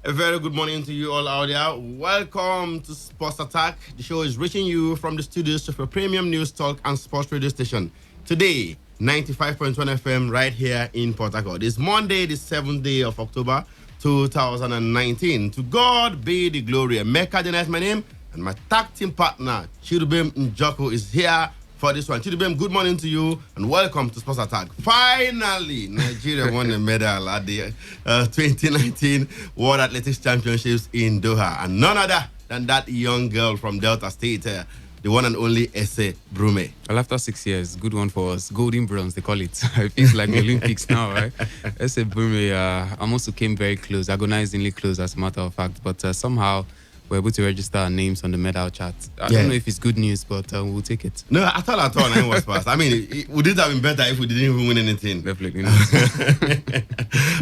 A very good morning to you all out there. Welcome to Sports Attack. The show is reaching you from the studios of a premium news talk and sports radio station. Today, 95.1 FM right here in Port Harcourt. It's Monday, the 7th day of October, 2019. To God be the glory. Mecca Dena is my name, and my tag team partner, Chidubem Njoko, is here for this one. Chidubem, good morning to you, and welcome to Sports Attack. Finally, Nigeria won a medal at the 2019 World Athletics Championships in Doha, and none other than that young girl from Delta State, the one and only Ese Brume. Well, after 6 years, good one for us. Golden bronze, they call it. It feels like the Olympics now, right? Ese Brume almost came very close, agonizingly close, as a matter of fact. But somehow, we're able to register our names on the medal chart. I don't know if it's good news, but we'll take it. No, at all, I was fast. I mean, would it have been better if we didn't even win anything? Definitely not.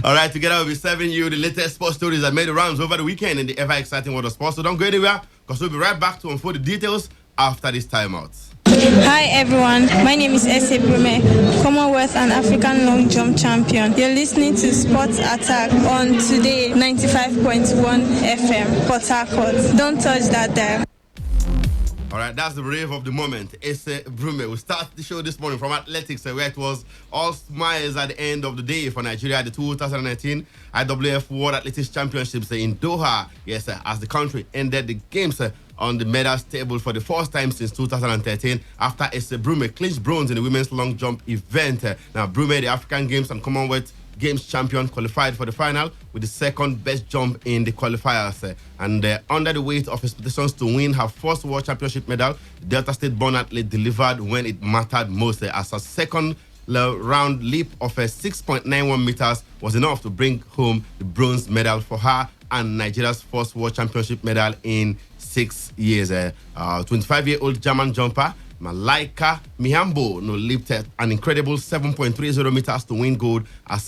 All right, together we'll be serving you the latest sports stories that made the rounds over the weekend in the ever-exciting world of sports. So don't go anywhere, because we'll be right back to unfold the details after this timeout. Hi everyone, my name is Ese Brume, Commonwealth and African long jump champion. You're listening to Sports Attack on Today95.1 FM, Port Harcourt. Don't touch that dial. All right, that's the rave of the moment. Ese Brume. We'll start the show this morning from athletics, where it was all smiles at the end of the day for Nigeria at the 2019 IWF World Athletics Championships in Doha. Yes, as the country ended the games on the medals table for the first time since 2013 after Ese Brume clinched bronze in the women's long jump event. Now, Brume, the African Games and Commonwealth Games champion, qualified for the final with the second best jump in the qualifiers. And under the weight of expectations to win her first World Championship medal, the Delta State-born athlete delivered when it mattered most, as her second round leap of 6.91 meters was enough to bring home the bronze medal for her and Nigeria's first World Championship medal in 6 years. 25-year-old German jumper Malaika Mihambo leaped an incredible 7.30 meters to win gold as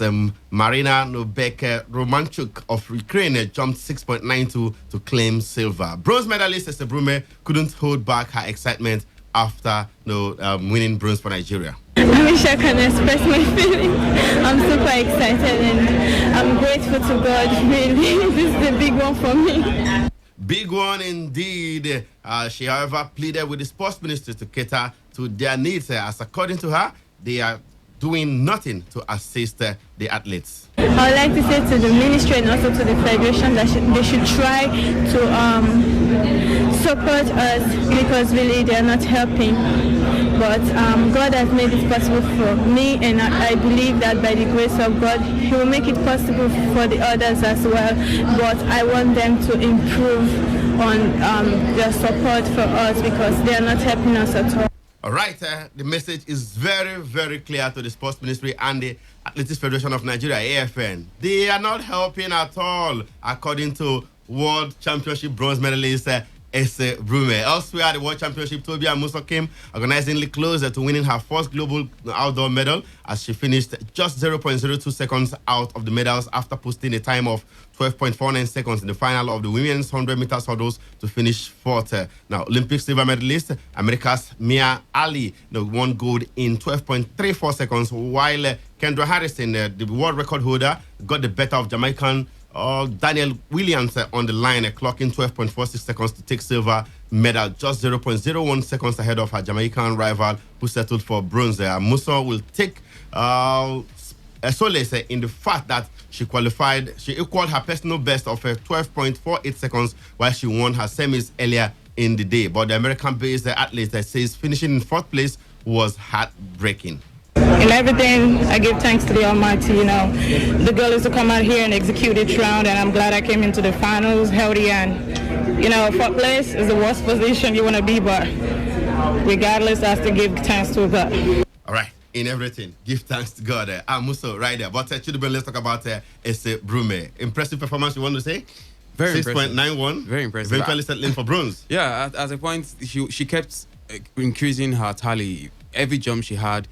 Marina Nobek Romanchuk of Ukraine jumped 6.92 to claim silver. Bronze medalist Ese Brume couldn't hold back her excitement after winning bronze for Nigeria. I wish I can express my feelings. I'm super excited and I'm grateful to God, really. This is the big one for me. Big one indeed. She, however, pleaded with the sports ministry to cater to their needs, as according to her, they are doing nothing to assist the athletes. I would like to say to the ministry and also to the federation that they should try to support us, because really they are not helping. But God has made it possible for me, and I believe that by the grace of God, He will make it possible for the others as well. But I want them to improve on their support for us, because they are not helping us at all. All right, the message is very, very clear to the Sports Ministry and the Athletics Federation of Nigeria, AFN. They are not helping at all, according to World Championship bronze medalist Ese Brume. Elsewhere, the World Championship, Tobia Muso came agonizingly closer to winning her first global outdoor medal, as she finished just 0.02 seconds out of the medals after posting a time of 12.49 seconds in the final of the women's 100 meters hurdles to finish fourth. Now, Olympic silver medalist America's Mia Ali won gold in 12.34 seconds, while Kendra Harrison, the world record holder, got the better of Jamaican Daniel Williams on the line, clocking 12.46 seconds to take silver medal, just 0.01 seconds ahead of her Jamaican rival, who settled for bronze. Musa will take solace in the fact that she equaled her personal best of 12.48 seconds while she won her semis earlier in the day. But the American-based athlete says finishing in fourth place was heartbreaking. In everything, I give thanks to the Almighty. The goal is to come out here and execute each round, and I'm glad I came into the finals healthy. And fourth place is the worst position you want to be, but regardless, I have to give thanks to God. All right, in everything, give thanks to God. I'm Muso right there. But Chidubem, let's talk about Ese Brume. Impressive performance, you want to say? Very 6.91. Very impressive. Eventually settling for bronze. Yeah, at a point, she kept increasing her tally. Every jump she had,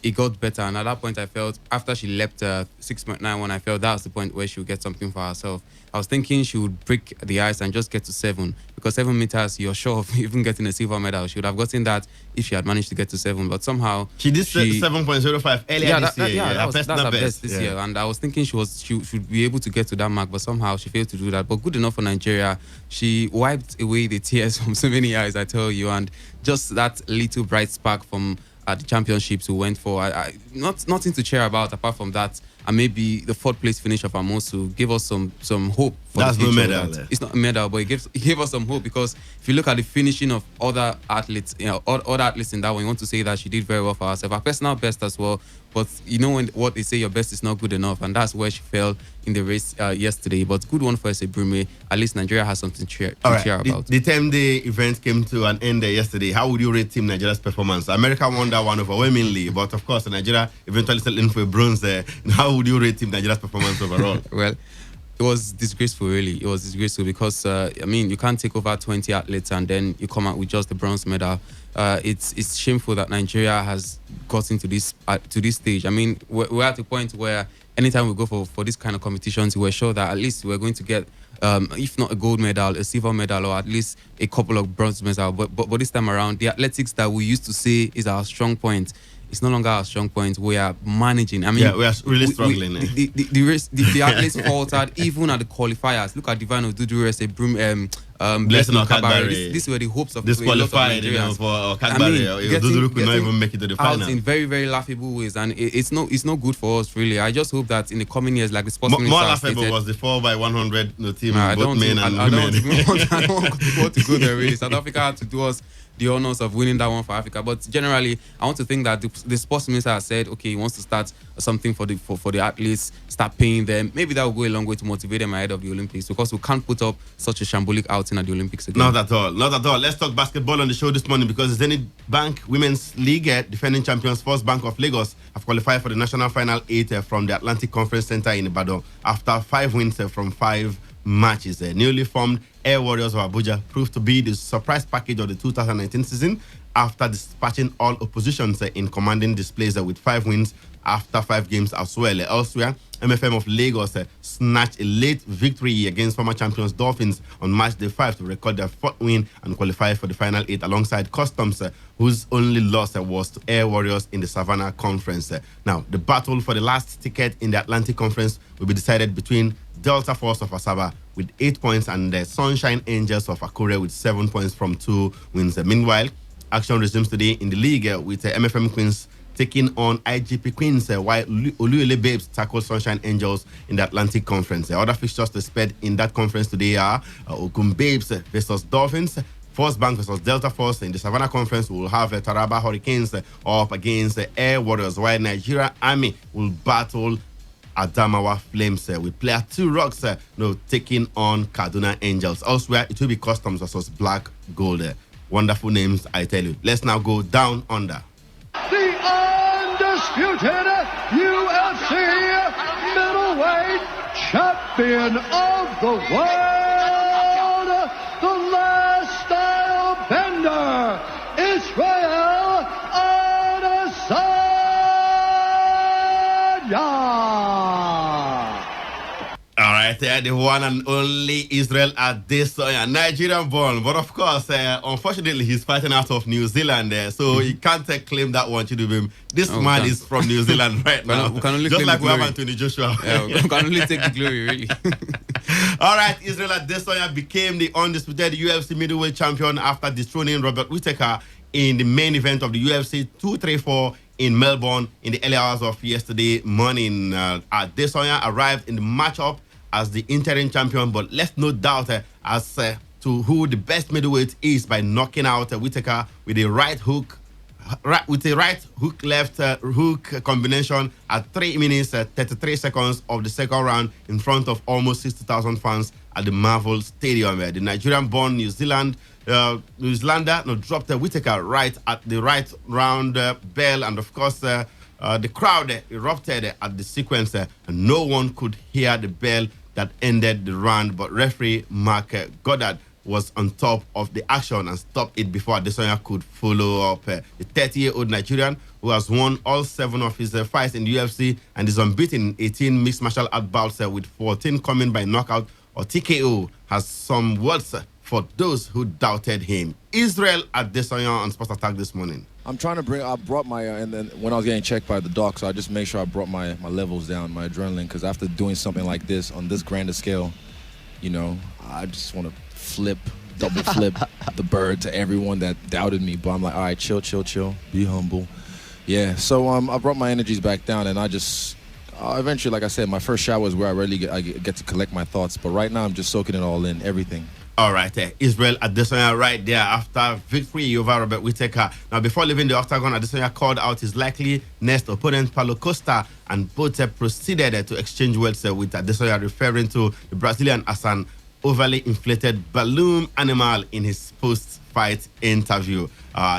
it got better. And at that point, I felt after she leapt 6.91, I felt that was the point where she would get something for herself. I was thinking she would break the ice and just get to 7, because 7 meters, you're sure of even getting a silver medal. She would have gotten that if she had managed to get to 7, but somehow she did 7.05 earlier this year. That's her best this year. And I was thinking she should be able to get to that mark, but somehow she failed to do that. But good enough for Nigeria. She wiped away the tears from so many eyes, I tell you, and just that little bright spark from the championships we went for. Nothing to cheer about apart from that, and maybe the 4th place finish of Amosu gave us some hope for that's the future. No medal. It's not a medal, but it gave us some hope, because if you look at the finishing of other athletes, other athletes in that one, you want to say that she did very well for herself. Her personal best as well. But what they say, your best is not good enough, and that's where she fell in the race yesterday. But good one for Ese Brume. At least Nigeria has something to cheer about. The 10-day event came to an end yesterday. How would you rate Team Nigeria's performance? America won that one overwhelmingly, but of course, Nigeria eventually settled in for a bronze there. How would you rate Team Nigeria's performance overall? Well, it was disgraceful, really. It was disgraceful because, you can't take over 20 athletes and then you come out with just the bronze medal. It's shameful that Nigeria has gotten to this stage. I mean, we're at a point where anytime we go for this kind of competitions, we're sure that at least we're going to get, if not a gold medal, a silver medal, or at least a couple of bronze medals. But this time around, the athletics that we used to say is our strong point, it's no longer our strong point. We are managing. I mean, we are really struggling. The athletes faltered even at the qualifiers. Look at Divine Odudu, Ese Brume, Blessing Okadbari. These were the hopes of disqualified for Okadbari. Odudu could not even make it to the final. In very, very laughable ways, and it's not good for us, really. I just hope that in the coming years, like the sports minister more laughable was the 4x100 team, both men and women. I don't want to go there, really. South Africa had to do us the honors of winning that one for Africa. But generally, I want to think that the sports minister has said, okay, he wants to start something for the athletes, start paying them. Maybe that will go a long way to motivate them ahead of the Olympics, because we can't put up such a shambolic outing at the Olympics again. Not at all. Let's talk basketball on the show this morning, because the Zenith Bank Women's League defending champions First Bank of Lagos have qualified for the National Final 8 from the Atlantic Conference Center in Ibadan after 5 wins from 5 matches. Newly formed Air Warriors of Abuja proved to be the surprise package of the 2019 season after dispatching all oppositions in commanding displays with 5 wins after 5 games as well. Elsewhere, MFM of Lagos snatched a late victory against former champions Dolphins on match day 5 to record their 4th win and qualify for the final 8 alongside Customs, whose only loss was to Air Warriors in the Savannah Conference. Now, the battle for the last ticket in the Atlantic Conference will be decided between Delta Force of Asaba with 8 points and the Sunshine Angels of Akure with 7 points from 2 wins. Meanwhile, action resumes today in the league with MFM Queens taking on IGP Queens, while Oluyole Babes tackle Sunshine Angels in the Atlantic Conference. Other fixtures to sped in that conference today are Ogun Babes versus Dolphins, First Bank versus Delta Force. In the Savannah Conference, we'll have Taraba Hurricanes up against Air Warriors, while Nigeria Army will battle Adamawa Flames with player 2 Rocks taking on Kaduna Angels. Elsewhere, it will be Customs versus Black Gold. Wonderful names, I tell you. Let's now go down under. The undisputed UFC middleweight champion of the world, the last style bender, Israel Adesanya. All right, the one and only Israel Adesanya, Nigerian born, but of course, unfortunately, he's fighting out of New Zealand, so he can't claim that one. This man is from New Zealand right now, just like we have Anthony Joshua. Yeah, we can only take the glory, really. All right, Israel Adesanya became the undisputed UFC middleweight champion after dethroning Robert Whittaker in the main event of the UFC 234 in Melbourne in the early hours of yesterday morning. Adesanya arrived in the matchup as the interim champion, but left no doubt as to who the best middleweight is by knocking out Whittaker with a right hook left hook combination at 3 minutes 33 seconds of the second round in front of almost 60,000 fans at the Marvel Stadium. The Nigerian-born New Zealander dropped Whittaker right at the right round bell, and of course the crowd erupted at the sequence, and no one could hear the bell that ended the round, but referee Mark Goddard was on top of the action and stopped it before Adesanya could follow up. The 30-year-old Nigerian, who has won all 7 of his fights in the UFC and is unbeaten in 18 mixed martial art bouts, with 14 coming by knockout or TKO, has some words for those who doubted him. Israel Adesanya on Sports Attack this morning. I'm trying to I brought my, and then when I was getting checked by the doc, so I just made sure I brought my levels down, my adrenaline, because after doing something like this on this grander scale, you know, I just want to double flip the bird to everyone that doubted me. But I'm like, all right, chill, be humble. Yeah, so I brought my energies back down, and I just, eventually, like I said, my first shower is where I get to collect my thoughts. But right now, I'm just soaking it all in, everything. All right, Israel Adesanya right there after victory over Robert Whittaker. Now, before leaving the octagon, Adesanya called out his likely next opponent, Paulo Costa, and both proceeded to exchange words with Adesanya, referring to the Brazilian as an overly inflated balloon animal in his post-fight interview.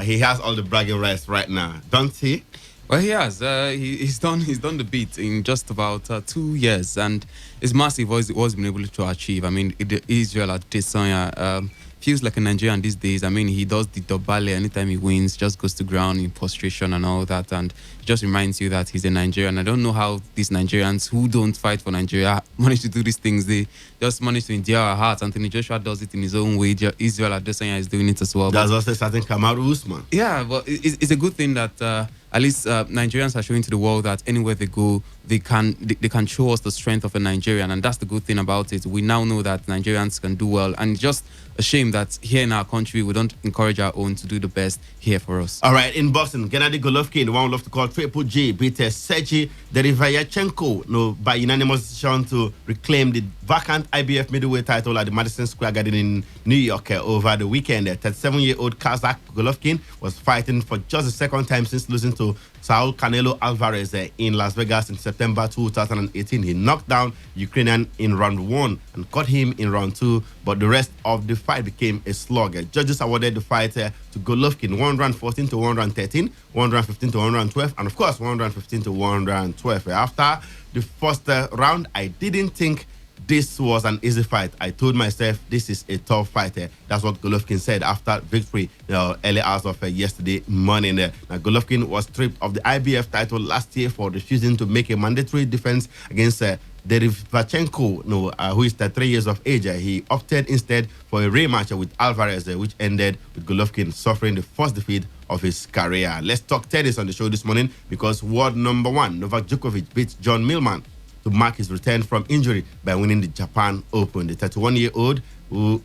He has all the bragging rights right now, don't he? Well, he has. He's done the beat in just about 2 years, and it's massive what he's been able to achieve. I mean, Israel Adesanya feels like a Nigerian these days. I mean, he does the dobale anytime he wins, just goes to ground in prostration and all that, and it just reminds you that he's a Nigerian. I don't know how these Nigerians who don't fight for Nigeria manage to do these things. They just manage to endear our hearts. Anthony Joshua does it in his own way. Israel Adesanya is doing it as well. That's also starting Kamaru Usman. Yeah, but it's a good thing that at least Nigerians are showing to the world that anywhere they go, they can show us the strength of a Nigerian, and that's the good thing about it. We now know that Nigerians can do well, and just a shame that here in our country we don't encourage our own to do the best here for us. All right, in boxing, Gennady Golovkin, the one we love to call Triple G, beat Sergey Derevyanchenko by unanimous decision to reclaim the vacant IBF middleweight title at the Madison Square Garden in New York over the weekend. 37-year-old Kazakh Golovkin was fighting for just the second time since losing to Saul Canelo Alvarez in Las Vegas in September 2018. He knocked down Ukrainian in round 1 and caught him in round 2, but the rest of the fight became a slog. Judges awarded the fight to Golovkin 114 to 113, 115 to 112, and of course 115 to 112. After the first round, I didn't think this was an easy fight. I told myself this is a tough fight. That's what Golovkin said after victory early hours of yesterday morning. Now, Golovkin was stripped of the IBF title last year for refusing to make a mandatory defense against Derevyanchenko, who is 33 years of age. He opted instead for a rematch with Alvarez, which ended with Golovkin suffering the first defeat of his career. Let's talk tennis on the show this morning because world number 1, Novak Djokovic, beat John Millman to mark his return from injury by winning the Japan Open. The 31-year-old the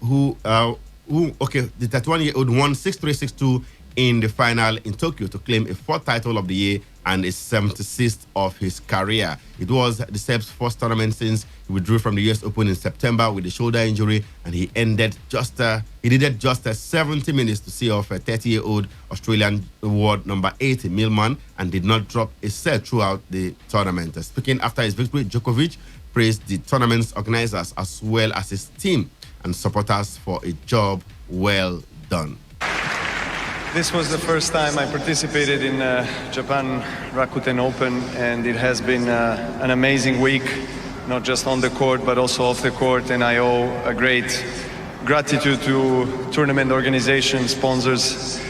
31-year-old won 6-3, 6-2 in the final in Tokyo to claim a 4th title of the year and a 76th of his career. It was the Serb's first tournament since he withdrew from the US Open in September with a shoulder injury, and he needed just 70 minutes to see off a 30-year-old Australian world number 8 Millman and did not drop a set throughout the tournament. Speaking after his victory, Djokovic praised the tournament's organizers as well as his team and supporters for a job well done. This was the first time I participated in Japan Rakuten Open, and it has been an amazing week, not just on the court but also off the court, and I owe a great gratitude to tournament organization, sponsors,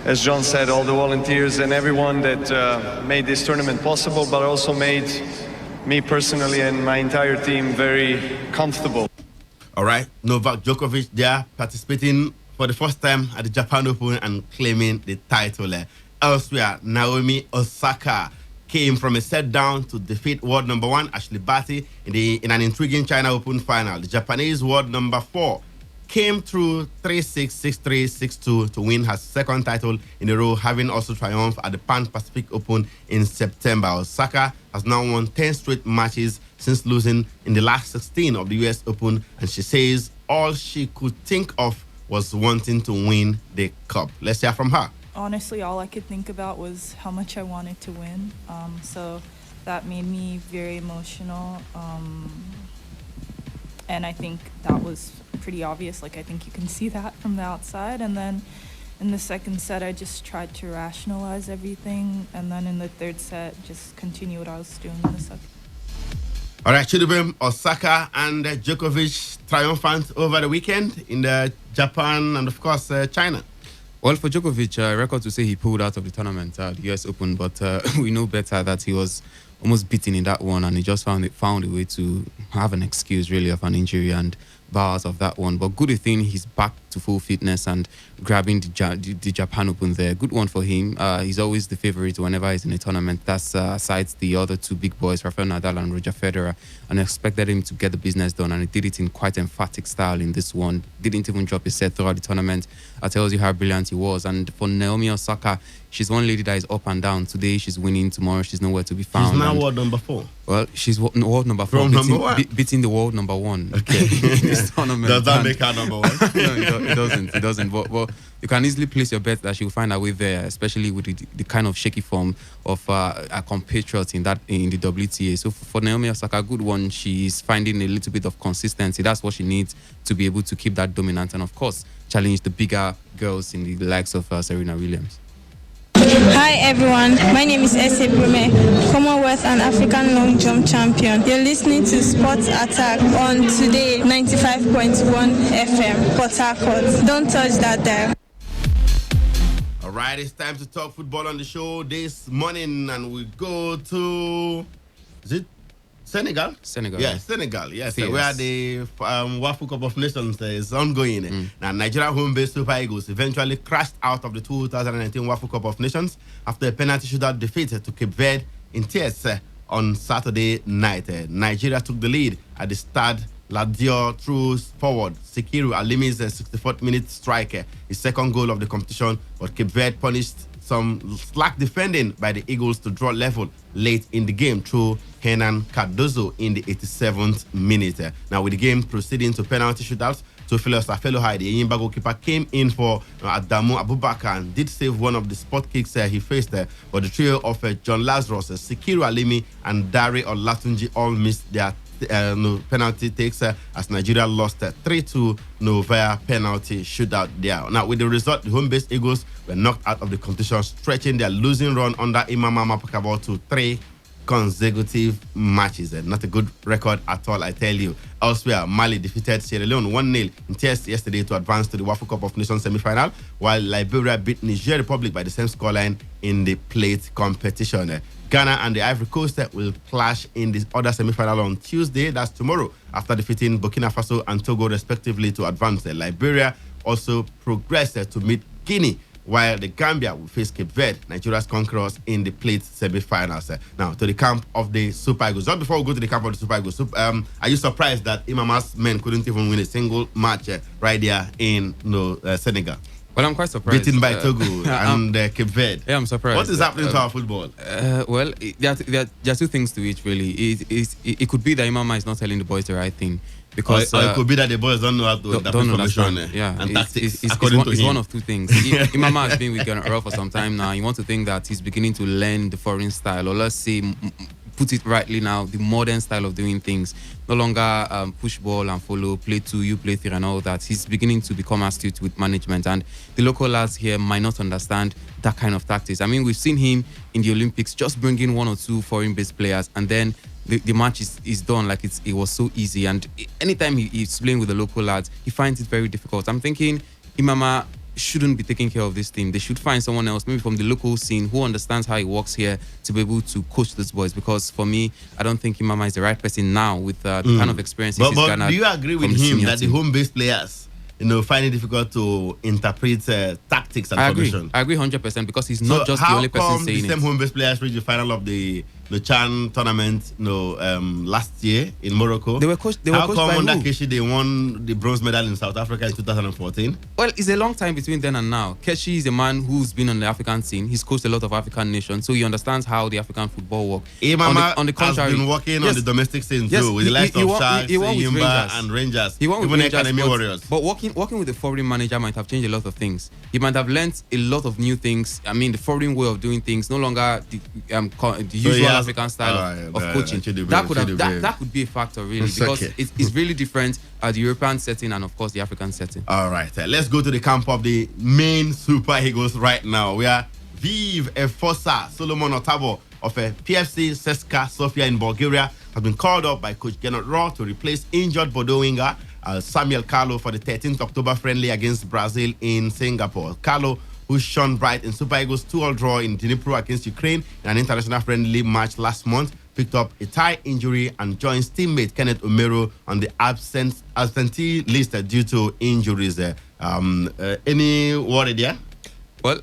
as John said, all the volunteers and everyone that made this tournament possible, but also made me personally and my entire team very comfortable. All right, Novak Djokovic there participating for the first time at the Japan Open and claiming the title. Elsewhere, Naomi Osaka came from a set down to defeat world number 1 Ashley Barty in an intriguing China Open final. The Japanese world number 4 came through 3-6, 6-3, 6-2 to win her 2nd title in a row, having also triumphed at the Pan Pacific Open in September. Osaka has now won 10 straight matches since losing in the last 16 of the US Open, and she says all she could think of was wanting to win the cup. Let's hear from her. Honestly, all I could think about was how much I wanted to win. So that made me very emotional. And I think that was pretty obvious. Like, I think you can see that from the outside. And then in the second set, I just tried to rationalize everything. And then in the third set, just continue what I was doing in the second. All right, Chidubem, Osaka and Djokovic triumphant over the weekend in Japan and, of course, China. Well, for Djokovic, record to say he pulled out of the tournament, the US Open, but we know better that he was almost beaten in that one, and he just found a way to have an excuse, really, of an injury and bow out of that one. But good thing he's back to full fitness and grabbing the Japan Open there. Good one for him. He's always the favorite whenever he's in a tournament. That's aside the other two big boys, Rafael Nadal and Roger Federer, and I expected him to get the business done, and he did it in quite emphatic style in this one. Didn't even drop a set throughout the tournament. That tells you how brilliant he was. And for Naomi Osaka, she's one lady that is up and down. Today she's winning, tomorrow she's nowhere to be found. She's now world number 4. Well, she's world number 4, beating the world number 1. Okay. In this tournament. Does that make her number 1? No, it doesn't. But you can easily place your bet that she'll find her way there, especially with the kind of shaky form of a compatriot in the WTA. So for Naomi Osaka, good one. She's finding a little bit of consistency. That's what she needs to be able to keep that dominant and, of course, challenge the bigger girls in the likes of Serena Williams. Hi everyone, my name is Ese Brume, Commonwealth and African long jump champion. You're listening to Sports Attack on Today 95.1 FM, Port Harcourt. Don't touch that dial. All right, it's time to talk football on the show this morning, and we go to, is it Senegal? Yeah, Senegal. Yes, where the Wafu Cup of Nations is ongoing. Now, Nigeria home-based Super Eagles eventually crashed out of the 2019 Wafu Cup of Nations after a penalty shootout defeat to Cape Verde in tears on Saturday night. Nigeria took the lead at the Stade Ladior through forward Sikiru Alimi's 64th minute strike, his second goal of the competition, but Cape Verde punished some slack defending by the Eagles to draw level late in the game through Hernan Cardozo in the 87th minute. Now, with the game proceeding to penalty shootouts, Teofilo Safeloha, the Eyimba goalkeeper, came in for Adamu Abubakar and did save one of the spot kicks he faced. But the trio of John Lazarus, Sikiru Alimi, and Dare Olatunji all missed their penalty takes as Nigeria lost 3-2 via penalty shootout there. Now, with the result, the home-based Eagles were knocked out of the competition, stretching their losing run under Imama Mapakabo to 3 consecutive matches. Not a good record at all, I tell you. Elsewhere, Mali defeated Sierra Leone 1-0 in tests yesterday to advance to the Wafu Cup of Nations semi-final, while Liberia beat Niger Republic by the same scoreline in the plate competition. Ghana and the Ivory Coast will clash in the other semi-final on Tuesday, that's tomorrow, after defeating Burkina Faso and Togo respectively to advance. Liberia also progressed to meet Guinea, while the Gambia will face Cape Verde, Nigeria's conquerors, in the plate semi-finals. Now, to the camp of the Super Eagles. Just before we go to the camp of the Super Eagles, are you surprised that Imama's men couldn't even win a single match right there in Senegal? Well, I'm quite surprised. Beaten by Togo and Cape Verde. Yeah, I'm surprised. What is happening to our football? Well, there are two things to it, really. It could be that Imama is not telling the boys the right thing. Because or it could be that the boys don't know how to adapt information and tactics. It's one of two things. Imama has been with Ghana for some time now. You want to think that he's beginning to learn the foreign style, or let's say, put it rightly now, the modern style of doing things. No longer push ball and follow, play 2, you play 3 and all that. He's beginning to become astute with management, and the local lads here might not understand that kind of tactics. I mean, we've seen him in the Olympics just bring in 1 or 2 foreign-based players, and then the match is done like it was so easy. And anytime he's playing with the local lads, he finds it very difficult. I'm thinking Imama shouldn't be taking care of this team. They should find someone else, maybe from the local scene, who understands how it works here, to be able to coach these boys. Because for me, I don't think Imama is the right person now with the kind of experience he's garnered. But do you agree with him that the home-based players, find it difficult to interpret tactics and formation? I agree 100%, because he's not just the only person saying it. How come the same home-based players reached the final of the Chan tournament last year in Morocco? They were coached by How come under Keshi they won the bronze medal in South Africa in 2014? Well, it's a long time between then and now. Keshi is a man who's been on the African scene. He's coached a lot of African nations, so he understands how the African football works. Imama on the contrary, has been working on the domestic scene too, with the likes of Sharks, Yimba and Rangers. He won with Rangers, Academy Warriors. But working with a foreign manager might have changed a lot of things. He might have learnt a lot of new things. I mean, the foreign way of doing things, no longer the usual African style of coaching. That could be a factor, really, because it's really different at the European setting and, of course, the African setting. All right, let's go to the camp of the main Super Eagles right now. We are Viv Efosa Solomon Otabo of PFC Ceska Sofia in Bulgaria has been called up by coach Gernot Rohr to replace injured Bordeaux winger Samuel Carlo for the 13th October friendly against Brazil in Singapore. Carlo, who shone bright in Super Eagles' 2-2 draw in Dnipro against Ukraine in an international friendly match last month, picked up a thigh injury and joins teammate Kenneth Omero on the absentee list due to injuries. Any worry there? Well,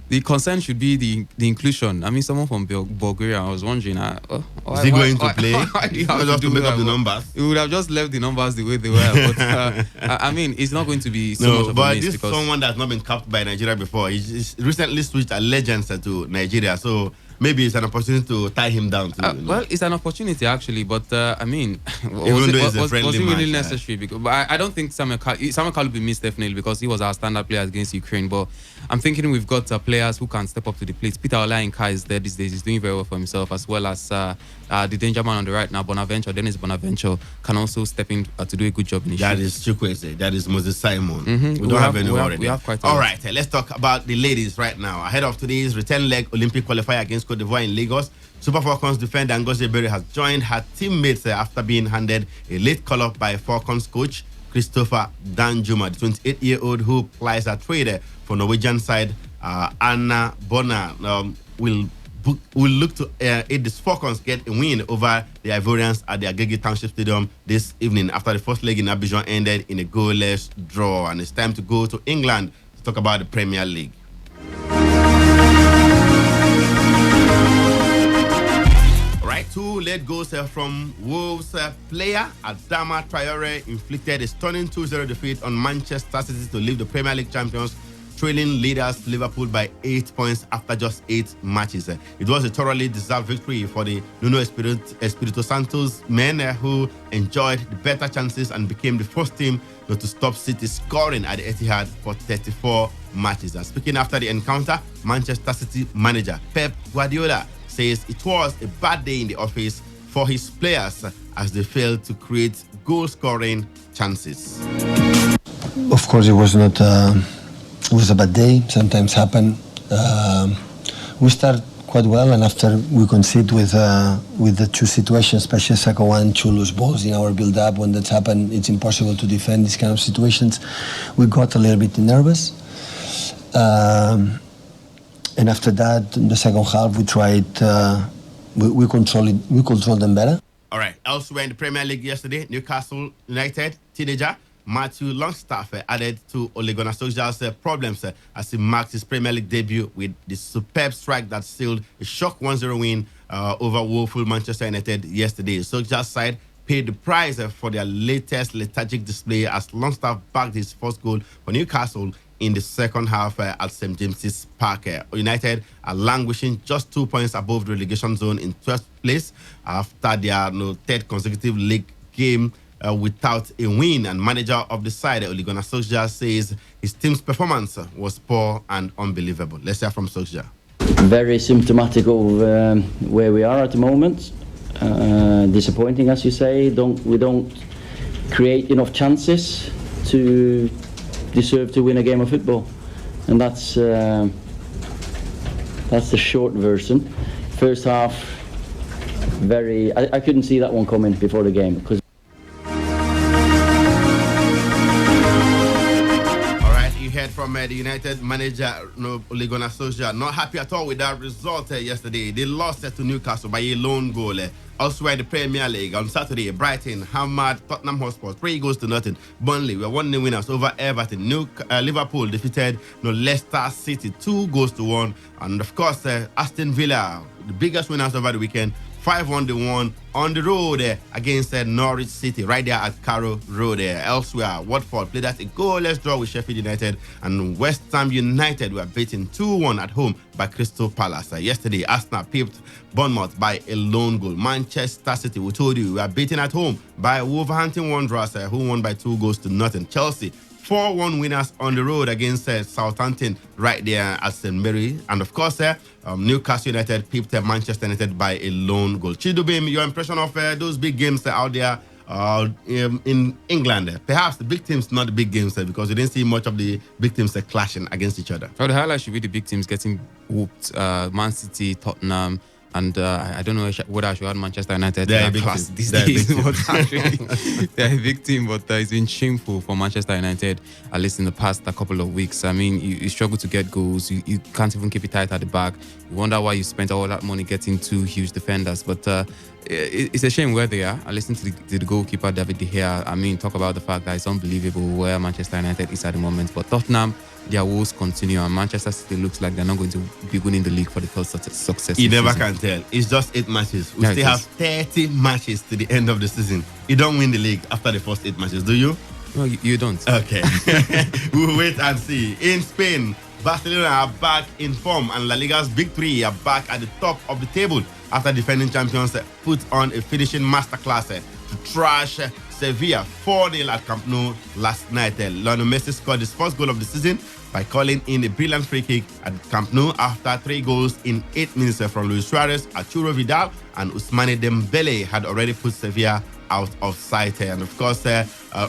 the concern should be the inclusion. I mean, someone from Bulgaria, I was wondering, is he going to play? Why do you have just to make up the numbers? He would have just left the numbers the way they were. But I mean, it's not going to be so much of a miss. This is someone that's not been capped by Nigeria before. He's recently switched allegiance to Nigeria, so maybe it's an opportunity to tie him down. Well, it's an opportunity actually, but I mean, was it really match, necessary? Because, but I don't think Samuel Kalu will be missed definitely because he was our standard player against Ukraine. But I'm thinking we've got players who can step up to the plate. Peter Olainka is there these days. He's doing very well for himself, as well as the danger man on the right now, Dennis Bonaventure, can also step in to do a good job in the That is Chukwueze. That is Moses Simon. Mm-hmm. We don't have any worry. We have quite all right, let's talk about the ladies right now. Ahead of today's return leg Olympic qualifier against Cote d'Ivoire in Lagos, Super Falcons defender Ngozi Berry has joined her teammates after being handed a late call-up by Falcons coach Christopher Danjuma, the 28-year-old who plies a trade for Norwegian side Anna Bonner. Will look to aid the Falcons get a win over the Ivorians at the Agege Township Stadium this evening after the first leg in Abidjan ended in a goalless draw. And it's time to go to England to talk about the Premier League. Two late goals from Wolves player Adama Traore inflicted a stunning 2-0 defeat on Manchester City to leave the Premier League champions, trailing leaders Liverpool by 8 points after just 8 matches. It was a thoroughly deserved victory for the Nuno Espirito Santos men who enjoyed the better chances and became the first team to stop City scoring at the Etihad for 34 matches. Speaking after the encounter, Manchester City manager Pep Guardiola says it was a bad day in the office for his players as they failed to create goal-scoring chances. Of course, it was not. It was a bad day. Sometimes happen. We start quite well, and after we concede with the two situations, especially second one, two loose balls in our build-up. When that's happened, it's impossible to defend these kind of situations. We got a little bit nervous. And after that, in the second half, we tried, we controlled them better. All right. Elsewhere in the Premier League yesterday, Newcastle United teenager Matthew Longstaff added to Ole Gunnar Solskjaer's problems as he marked his Premier League debut with the superb strike that sealed a shock 1-0 win over woeful Manchester United yesterday. Solskjaer's side paid the price for their latest lethargic display as Longstaff bagged his first goal for Newcastle in the second half at St. James's Park. United are languishing just 2 points above the relegation zone in 12th place after their third consecutive league game without a win. And manager of the side, Ole Gunnar Solskjaer, says his team's performance was poor and unbelievable. Let's hear from Solskjaer. Very symptomatic of where we are at the moment. Disappointing, as you say. We don't create enough chances to deserve to win a game of football, and that's the short version. First half, I couldn't see that one coming before the game because. All right, you heard from the United manager Ole Gunnar Solskjaer. Not happy at all with that result yesterday. They lost to Newcastle by a lone goal. Elsewhere in the Premier League, on Saturday, Brighton hammered Tottenham Hotspur 3-0. Burnley were 1-0 winners over Everton. Liverpool defeated Leicester City 2-1. And of course, Aston Villa, the biggest winners over the weekend, 5-1 they won on the road against Norwich City, right there at Carrow Road. Elsewhere, Watford played at a goalless draw with Sheffield United, and West Ham United were beaten 2-1 at home by Crystal Palace. Yesterday, Arsenal pipped Bournemouth by a lone goal. Manchester City, we told you, were beaten at home by Wolverhampton Wanderers, who won by 2-0. Chelsea 4-1 winners on the road against Southampton right there at St. Mary. And of course, Newcastle United pipped Manchester United by a lone goal. Chidubim, your impression of those big games out there in England? Perhaps the big teams, not the big games, because you didn't see much of the big teams clashing against each other. Well, the highlight should be the big teams getting whooped. Man City, Tottenham, And I don't know whether I should add Manchester United to They're a that big class team. these They're a big days. team. But actually, they're a big team, but it's been shameful for Manchester United, at least in the past a couple of weeks. I mean, you struggle to get goals. You can't even keep it tight at the back. You wonder why you spent all that money getting two huge defenders. But it's a shame where they are. I listened to the goalkeeper, David De Gea. I mean, talk about the fact that it's unbelievable where Manchester United is at the moment. But Tottenham, their woes continue, and Manchester City looks like they're not going to be winning the league for the third successive You never season. can tell. It's just 8 matches. We Yeah, still it have is. 30 matches to the end of the season. You don't win the league after the first 8 matches, do you? No, you don't. Okay. We'll wait and see. In Spain, Barcelona are back in form, and La Liga's big three are back at the top of the table after defending champions put on a finishing masterclass to trash Sevilla 4-0 at Camp Nou last night. Lionel Messi scored his first goal of the season by calling in a brilliant free kick at Camp Nou after 3 goals in 8 minutes from Luis Suarez, Arturo Vidal, and Ousmane Dembele had already put Sevilla out of sight. And of course,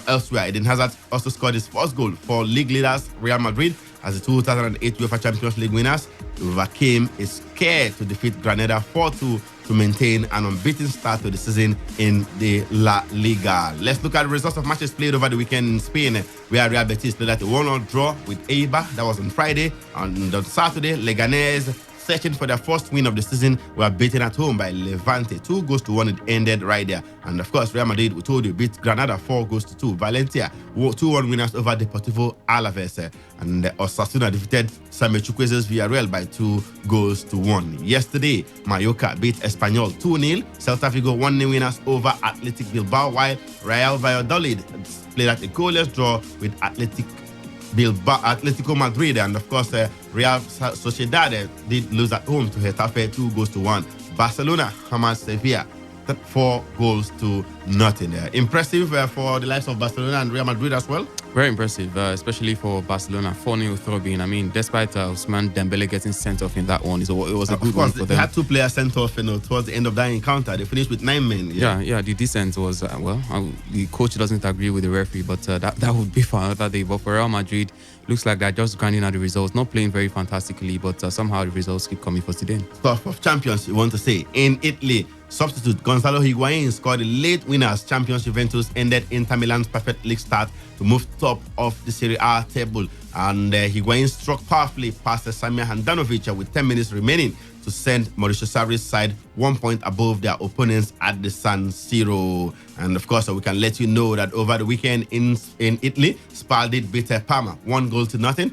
elsewhere, Eden Hazard also scored his first goal for league leaders Real Madrid as the 2008 UEFA Champions League winners overcame a scare to defeat Granada 4-2 to maintain an unbeaten start to the season in the La Liga. Let's look at the results of matches played over the weekend in Spain, where Real Betis played at a 1-1 draw with Eibar. That was on Friday. On Saturday, Leganés, searching for their first win of the season, were beaten at home by Levante. 2-1. It ended right there. And of course, Real Madrid, we told you, beat Granada 4-2. Valencia, 2-1 winners over Deportivo Alaves. And Osasuna defeated Samuel Chukwueze's Villarreal by 2-1. Yesterday, Mallorca beat Espanyol 2-0. Celta Vigo 1-0 winners over Athletic Bilbao, while Real Valladolid played at a goalless draw with Atletico Madrid, and of course Real Sociedad did lose at home to Getafe 2-1. Barcelona hammered Sevilla 4-0. Impressive for the likes of Barcelona and Real Madrid as well. Very impressive, especially for Barcelona. 4-0 throw-in. I mean, despite Ousmane Dembele getting sent off in that one, it was a good one for them. They had 2 players sent off towards the end of that encounter. They finished with 9 men. Yeah, the dissent was, the coach doesn't agree with the referee, but that would be for another day. But for Real Madrid, looks like they're just grinding out the results, not playing very fantastically, but somehow the results keep coming for today. Stuff of champions, you want to say. In Italy, substitute Gonzalo Higuain scored the late winners. Champions Juventus ended Inter Milan's perfect league start to move top of the Serie A table. And Higuain struck powerfully past Samir Handanovic with 10 minutes remaining to send Mauricio Sarri's side 1 point above their opponents at the San Siro. And of course, we can let you know that over the weekend in Italy, Spal did beat Parma 1-0.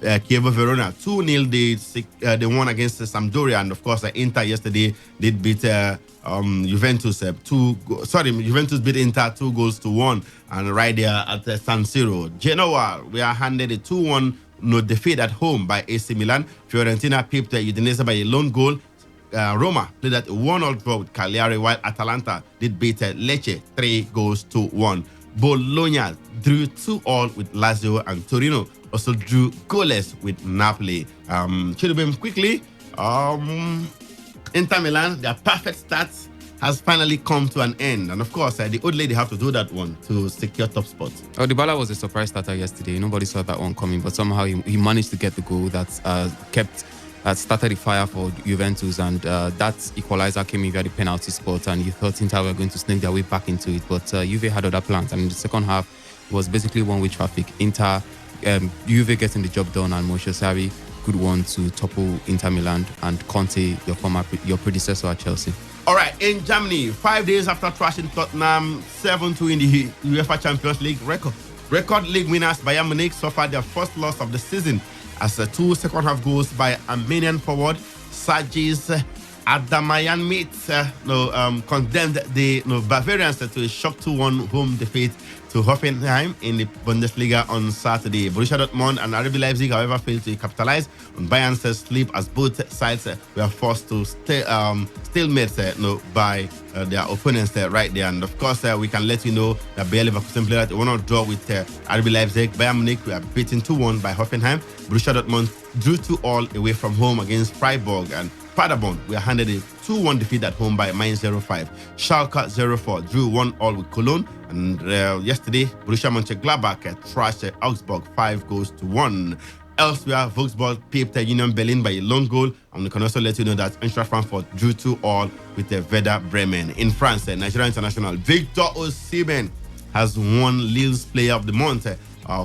Chievo Verona 2-0. They won against Sampdoria, and of course Inter yesterday did beat Juventus. Juventus beat Inter 2-1, and right there at San Siro. Genoa, we are handed a 2-1 defeat at home by AC Milan. Fiorentina pipped Udinese by a lone goal. Roma played at a 1-1 draw with Cagliari, while Atalanta did beat Lecce 3-1. Bologna drew 2-2 with Lazio, and Torino also drew goalless with Napoli. Chidubem, quickly, Inter Milan, their perfect start has finally come to an end. And of course, the old lady have to do that one to secure top spot. Dybala was a surprise starter yesterday. Nobody saw that one coming, but somehow he managed to get the goal that started the fire for Juventus, and that equalizer came in via the penalty spot, and you thought Inter were going to sneak their way back into it, but Juve had other plans, and in the second half, it was basically one-way traffic. Juve getting the job done, and Mauricio Sarri, good one to topple Inter Milan, and Conte, your predecessor at Chelsea. All right, in Germany, 5 days after thrashing Tottenham 7-2 in the UEFA Champions League record league winners Bayern Munich suffered their first loss of the season as 2 second-half goals by Armenian forward Sajis Adamayanmit condemned the Bavarians to a shock 2-1 home defeat to Hoffenheim in the Bundesliga on Saturday. Borussia Dortmund and RB Leipzig, however, failed to capitalize on Bayern's sleep as both sides were forced to stalemate by their opponents right there. And of course, we can let you know that Bayer Leverkusen played at a 1-1 draw with RB Leipzig. Bayern Munich were beaten 2-1 by Hoffenheim. Borussia Dortmund drew 2-2 away from home against Freiburg, and Paderborn were handed a 2-1 defeat at home by Mainz 05. Schalke 04 drew 1-1 with Cologne, and yesterday Borussia Mönchengladbach trashed Augsburg 5-1. Elsewhere, Volkswagen paved Union Berlin by a lone goal, and we can also let you know that Eintracht Frankfurt drew 2-2 with Werder Bremen. In France, Nigeria international Victor Osimhen has won Lille's Player of the Month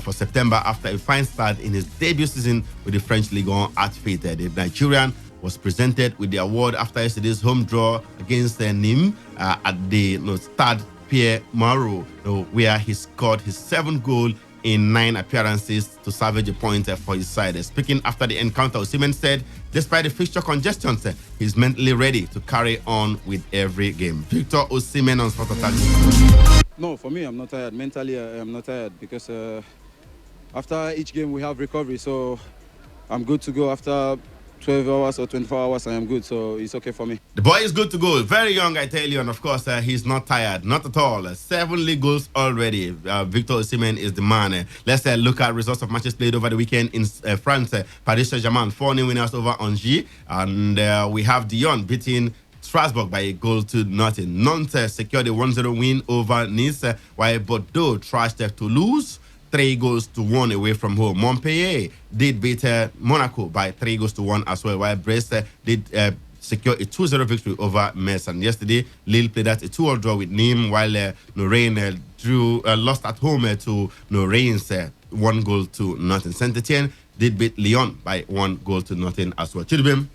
for September after a fine start in his debut season with the French Ligue 1 at Fate. The Nigerian was presented with the award after yesterday's home draw against Nîmes at the Stade Pierre-Mauroy, where he scored his 7th goal in 9 appearances to salvage a point for his side. Speaking after the encounter, Osimhen said, despite the fixture congestion, he's mentally ready to carry on with every game. Victor Osimhen on Sport Attack. No, for me, I'm not tired. Mentally, I'm not tired because after each game we have recovery, so I'm good to go. After 12 hours or 24 hours, I am good, so it's okay for me. The boy is good to go. Very young, I tell you, and of course, he's not tired. Not at all. 7 league goals already. Victor Osimhen is the man. Let's look at results of matches played over the weekend in France. Paris Saint-Germain, 4-0 winners over Angers. And we have Dijon beating Strasbourg by a goal to nothing. Nantes secured a 1-0 win over Nice, while Bordeaux trashed Toulouse 3-1 away from home. Montpellier did beat Monaco by 3-1 as well, while Brest did secure a 2-0 victory over Metz. And yesterday, Lille played at a 2-2 draw with Nîmes, while Lorraine lost at home to Lorraine's 1-0. Saint-Etienne did beat Lyon by 1-0 as well. Chidubim,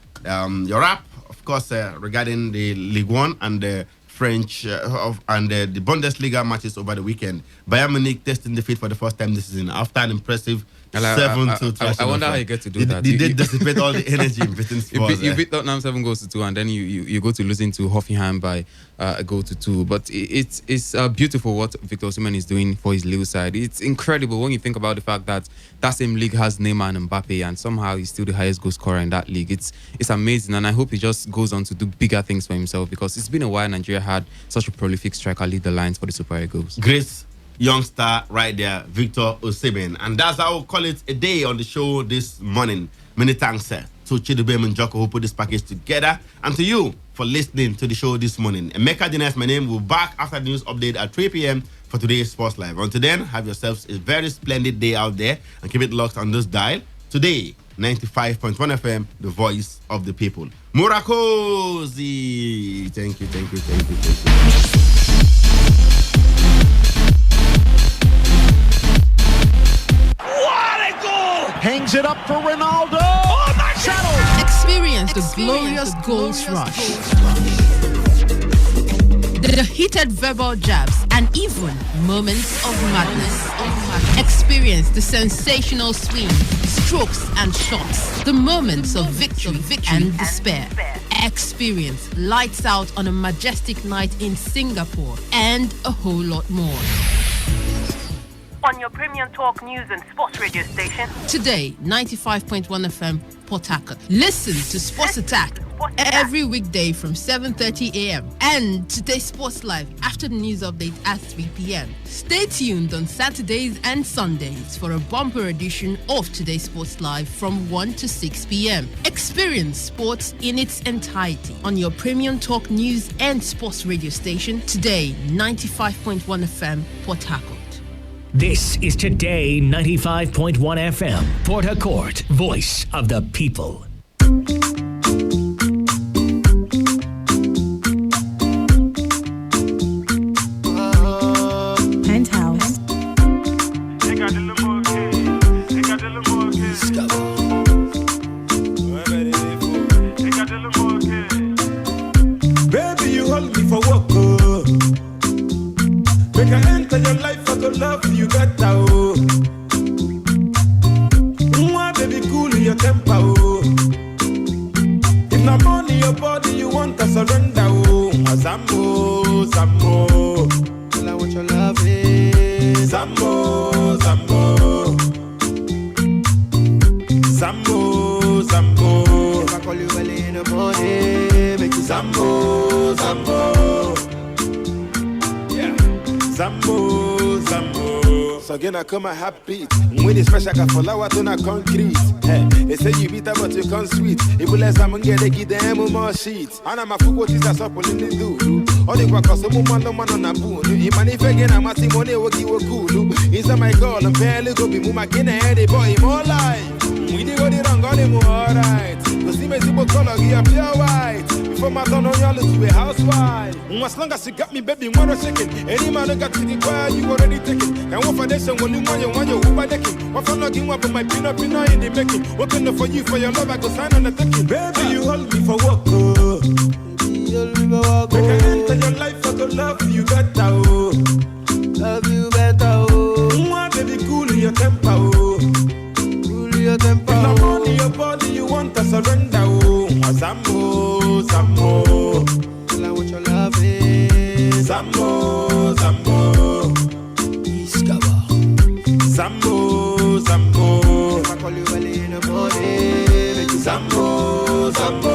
your wrap, of course, regarding the Ligue 1 and the French and the Bundesliga matches over the weekend. Bayern Munich testing defeat for the first time this season after an impressive 7-2. I wonder how you get to do that. They did dissipate all the energy in beating Spurs. You beat Tottenham 7-2, and then you go to losing to Hoffenheim by a goal to 2. But it's beautiful what Victor Osimhen is doing for his Lille side. It's incredible when you think about the fact that same league has Neymar and Mbappe, and somehow he's still the highest goal scorer in that league. It's amazing, and I hope he just goes on to do bigger things for himself, because it's been a while Nigeria had such a prolific striker lead the lines for the Super Eagles. Grace youngster right there, Victor Osimhen. And that's how we'll call it a day on the show this morning. Many thanks to Chidubem and Joko who put this package together, and to you for listening to the show this morning. Emeka Dinas, my name. We'll be back after the news update at 3 p.m. for today's Sports Live. Until then, have yourselves a very splendid day out there and keep it locked on this dial. Today, 95.1 FM, the voice of the people. Murakosi! Thank you. Hangs it up for Ronaldo. Oh, my God! Experience the glorious goals rush. The heated verbal jabs and even moments of madness. Experience the sensational swings, strokes and shots. The moments of victory and despair. Experience lights out on a majestic night in Singapore and a whole lot more. On your premium talk news and sports radio station. Today, 95.1 FM, Port Harcourt. Listen to Sports Attack every weekday from 7:30 a.m. and Today Sports Live after the news update at 3 p.m. Stay tuned on Saturdays and Sundays for a bumper edition of Today Sports Live from 1 to 6 p.m. Experience sports in its entirety on your premium talk news and sports radio station. Today, 95.1 FM, Port Harcourt. This is Today 95.1 FM, Port Harcourt, voice of the people. Penthouse. Baby, you hold me for work, oh. Make I enter your life, I go love you better, oh. Baby, cool in your temper, oh. If not money, your body, you want to surrender, oh. Zambo, Zambo. Tell her what your love is. Zambo, Zambo. Zambo, Zambo. If I call you early in the morning, make you Zambo, Zambo. Yeah. Zambo, Zambo. So again I come a happy. When it's fresh I can follow out on a concrete. Hey, they say you beat but you can't sweet. If we let someone get they give them more sheets. And I'm a fool what is that up in the do. All the work cause some man no man on a boon. If man if again I'm a Simone will give a cool. Inside my girl and barely go be move my kid and boy more life. We did go the wrong, got him alright. Cause he may see what color, he a pure white. Before my son on y'all to a housewife. As long as you got me, baby, what a chicken. Any man who got to the choir, you already taken. Can one foundation when you want your Uber decking. What for knocking up on my peanut in the making. Working for you for your love, I go sign on the ticket. Baby, you hold me for work, oh. Make I enter your life, I go love you better, oh. Love you better, oh. Baby, cool your temper, oh. Cool your temper, oh. If I'm on your body, you want to surrender, oh. Zambo, Zambo. Tell I want your loving. Zambo, Zambo. Iskaba. Zambo, Zambo. If I call you early in the morning, make you Zambo, Zambo.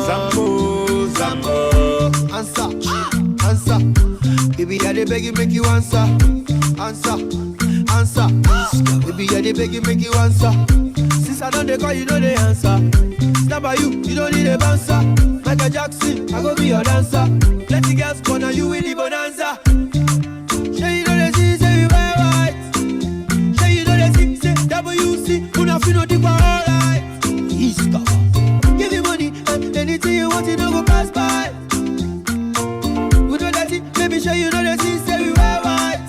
Zambo, Zambo. Answer, answer. Baby, I dey beg you, make you answer. Answer, answer. Baby, I dey beg you, make you answer. Since I don't dey call, you know the answer. Stand by you, you don't need a bouncer. Michael Jackson, I go be your dancer. Let the girls go, now you win the bonanza. Say you know the see, say you wear white. Say you know the see, say WC. Una fino deep alright. East cover. Give you money and anything you want, you don't go pass by. We know that it, baby, show you know the see, say we wear white.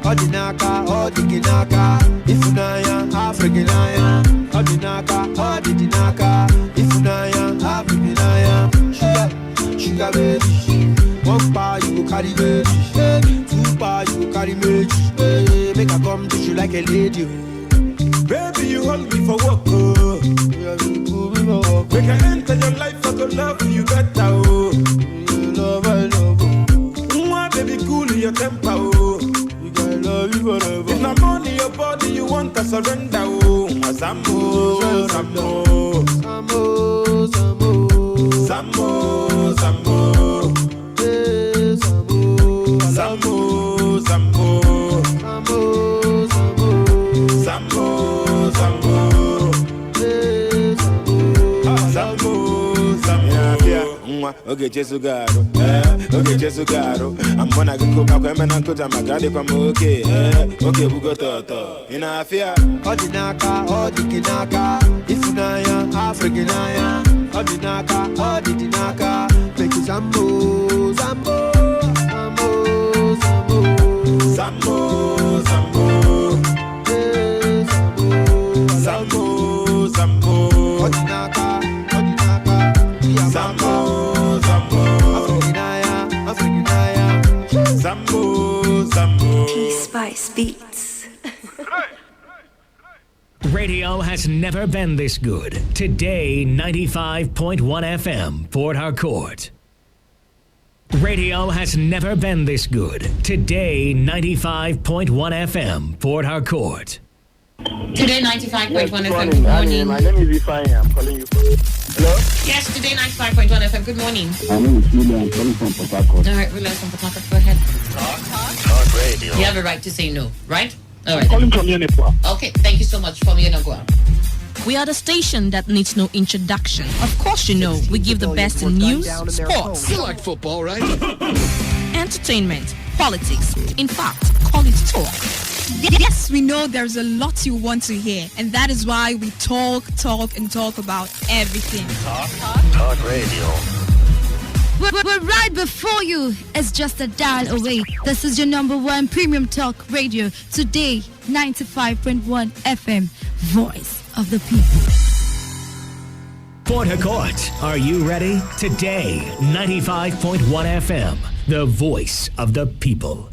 All the naka, all the kinaka. If you know ya, African lion. All the naka, all the dinaka. If you know ya, African lion. Sugar, sugar baby. 1 bar you go carry baby. 2 bar you go carry baby. Make I come to you like a lady. Baby, you hold me for work, oh. Make I enter your life, I go love you better, oh. Love, I love, oh. Baby, cool your temper, oh. You gotta love you forever. If I'm on your body, you want to surrender, oh. Zambo, Zambo. Zambo, Zambo. Zambo, Zambo. Zambo, Zambo. Zambo, Zambo. Zambo, Zambo. Zambo, Zambo. Okay, Jesugaro. Okay, Jesugaro. I'm gonna go back when I'm going to my daddy. Okay, okay, we go to in a fear. All the naka, all the kinaka. If you know ya, African lion. All the naka, all the dinaka. Make you Zambo, Zambo. Zambo, Zambo. Zambo, Zambo. Zambo, Zambo. Odinaka, Odinaka. Zambo, Zambo. Africanaya. Zambo, Zambo. Spice Beats. Radio has never been this good. Today, 95.1 FM, Port Harcourt. Radio has never been this good. Today, 95.1 FM, Port Harcourt. Today, 95.1 yes, FM. Good Good morning. My name is Ifeanyi. I'm calling you from. Hello? Yes, today, 95.1 FM. Good morning. My name is William. I'm calling from Port Harcourt. All right, William from Port Harcourt. Go ahead. Talk radio. You have a right to say no, right? All right. I'm calling from Unipua. Okay, thank you so much from Unipua. We are the station that needs no introduction. Of course, you know, we give the best in news, sports. You like football, right? Entertainment, politics. In fact, call it talk. Yes, we know there's a lot you want to hear, and that is why we talk about everything. Talk radio. We're right before you. It's just a dial away. This is your number one premium talk radio. Today, 95.1 FM. Voice of the people. Port Harcourt, are you ready? Today, 95.1 FM. The voice of the people.